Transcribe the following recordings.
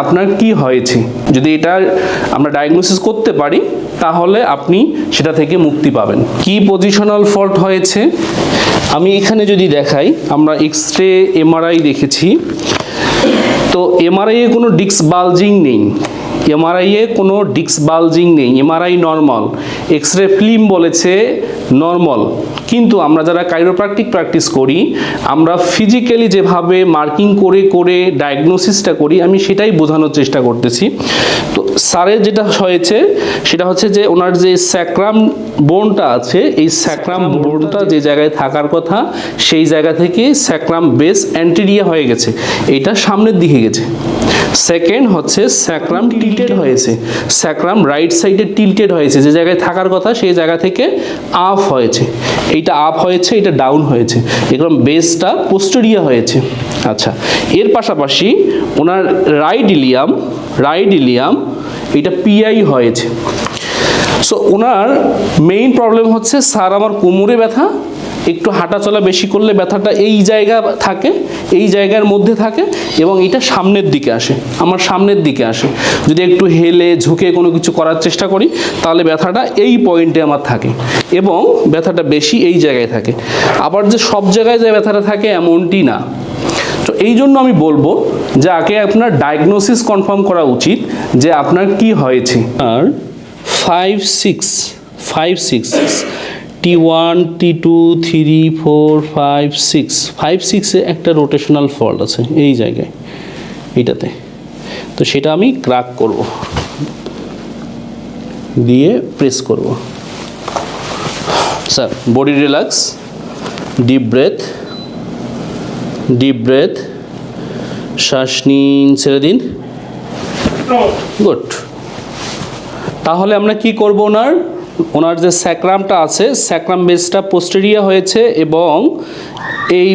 আপনার কি হয়েছে। যদি এটা আমরা ডায়াগনোসিস করতে পারি তাহলে আপনি সেটা থেকে মুক্তি পাবেন। কি পজিশনাল ফল্ট হয়েছে আমি এখানে যদি দেখাই, আমরা এক্স-রে এমআরআই দেখেছি, তো এমআরআইয়ে কোনো ডিস্ক বালজিং নেই, এমআরআইয়ে কোনো ডিস্ক বালজিং নেই, এমআরআই নর্মাল, এক্স-রে ফিল্ম বলেছে নর্মাল। কিন্তু আমরা যারা কাইরোপ্র্যাকটিক প্র্যাকটিস করি আমরা ফিজিক্যালি যেভাবে মার্কিং করে করে ডায়াগনোসিসটা করি আমি সেটাই বোঝানোর চেষ্টা করতেছি। তো স্যারের যেটা হয়েছে সেটা হচ্ছে যে ওনার যে স্যাক্রাম বোনটা আছে, এই স্যাক্রাম বোনটা যে জায়গায় থাকার কথা সেই জায়গা থেকে স্যাক্রাম বেস অ্যান্টেরিয়া হয়ে গেছে, এটা সামনের দিকে গেছে। সেকেন্ড হচ্ছে স্যাক্রাম টিল্টেড হয়েছে, স্যাক্রাম রাইট সাইডে টিল্টেড হয়েছে, যে জায়গায় থাকার কথা সেই জায়গা থেকে আপ হয়েছে, এইটা আপ হয়েছে, এটা ডাউন হয়েছে, এরকম বেসটা পোস্টেরিয়া হয়েছে। আচ্ছা, এর পাশাপাশি ওনার রাইট ইলিয়াম এটা পিআই হয়েছে। সো ওনার মেইন প্রবলেম হচ্ছে স্যার আমার কোমরে ব্যথা, একটু হাঁটাচলা বেশি করলে ব্যথাটা এই জায়গা থাকে, এই জায়গার মধ্যে থাকে এবং এটা সামনের দিকে আসে, আমার সামনের দিকে আসে। যদি একটু হেলে ঝুঁকে কোনো কিছু করার চেষ্টা করি তাহলে ব্যথাটা এই পয়েন্টে আমার থাকে এবং ব্যথাটা বেশি এই জায়গায় থাকে। আবার যে সব জায়গায় যে ব্যথাটা থাকে এমনটি না। তো এই জন্য আমি বলবো যে আগে আপনার ডায়াগনোসিস কনফার্ম করা উচিত যে আপনার কি হয়েছে। আর 5-6 T1 T2 3 4 5 6 5-6-এ একটা রোটেশনাল ফল্ট আছে এই জায়গায়, এইটাতে। তো সেটা আমি ক্র্যাক করব, দিয়ে প্রেস করব। Sir body relax, deep breadth, শ্বাস নিন, ছেড়ে দিন। গুড। তাহলে আমরা কি করব, ওনার যে স্যাক্রামটা আছে স্যাক্রাম বেসটা পোস্টেরিয়া হয়েছে এবং এই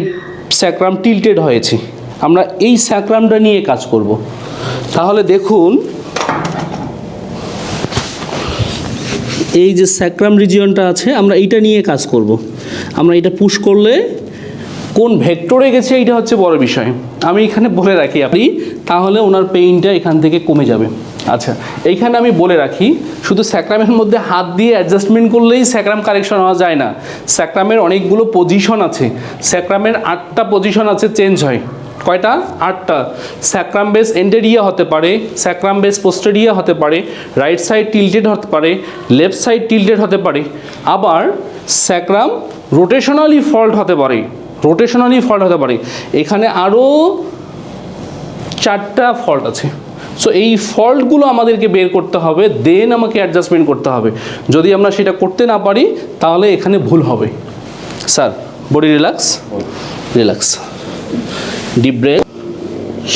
স্যাক্রাম টিল্টেড হয়েছে, আমরা এই স্যাক্রামটা নিয়ে কাজ করব। তাহলে দেখুন এই যে স্যাক্রাম রিজিয়নটা আছে আমরা এইটা নিয়ে কাজ করব। আমরা এটা পুশ করলে কোন ভেক্টরে গেছে এইটা হচ্ছে বড় বিষয়। আমি এখানে বলে রাখি আপনি, তাহলে ওনার পেইনটা এখান থেকে কমে যাবে। আচ্ছা, এইখানে আমি বলে রাখি শুধু স্যাক্রামের মধ্যে হাত দিয়ে অ্যাডজাস্টমেন্ট করলেই স্যাক্রাম কারেকশন হওয়া যায় না। স্যাক্রামের অনেকগুলো পজিশন আছে, স্যাক্রামের 8টা পজিশন আছে, চেঞ্জ হয়। কয়টা? 8টা। স্যাক্রাম বেস এন্টেরিয়া হতে পারে, স্যাক্রাম বেস পোস্টেরিয়া হতে পারে, রাইট সাইড টিল্টেড হতে পারে, লেফট সাইড টিল্টেড হতে পারে, আবার স্যাক্রাম রোটেশনালি ফল্ট হতে পারে, এখানে আরও 4টা ফল্ট আছে। সো এই ফল্টগুলো আমাদেরকে বের করতে হবে, দেন আমাকে অ্যাডজাস্টমেন্ট করতে হবে। যদি আমরা সেটা করতে না পারি তাহলে এখানে ভুল হবে। Sir body relax, deep breadth,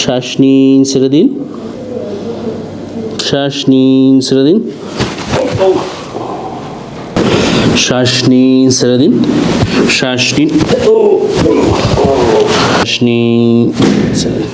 শ্বাস নিন, ছেড়ে দিন, শ্বাস নিন, ছেড়ে দিন, শ্বাস নিন, ছেড়ে দিন, শ্বাস নিন, শ্বাস নিন, ছেড়ে দিন।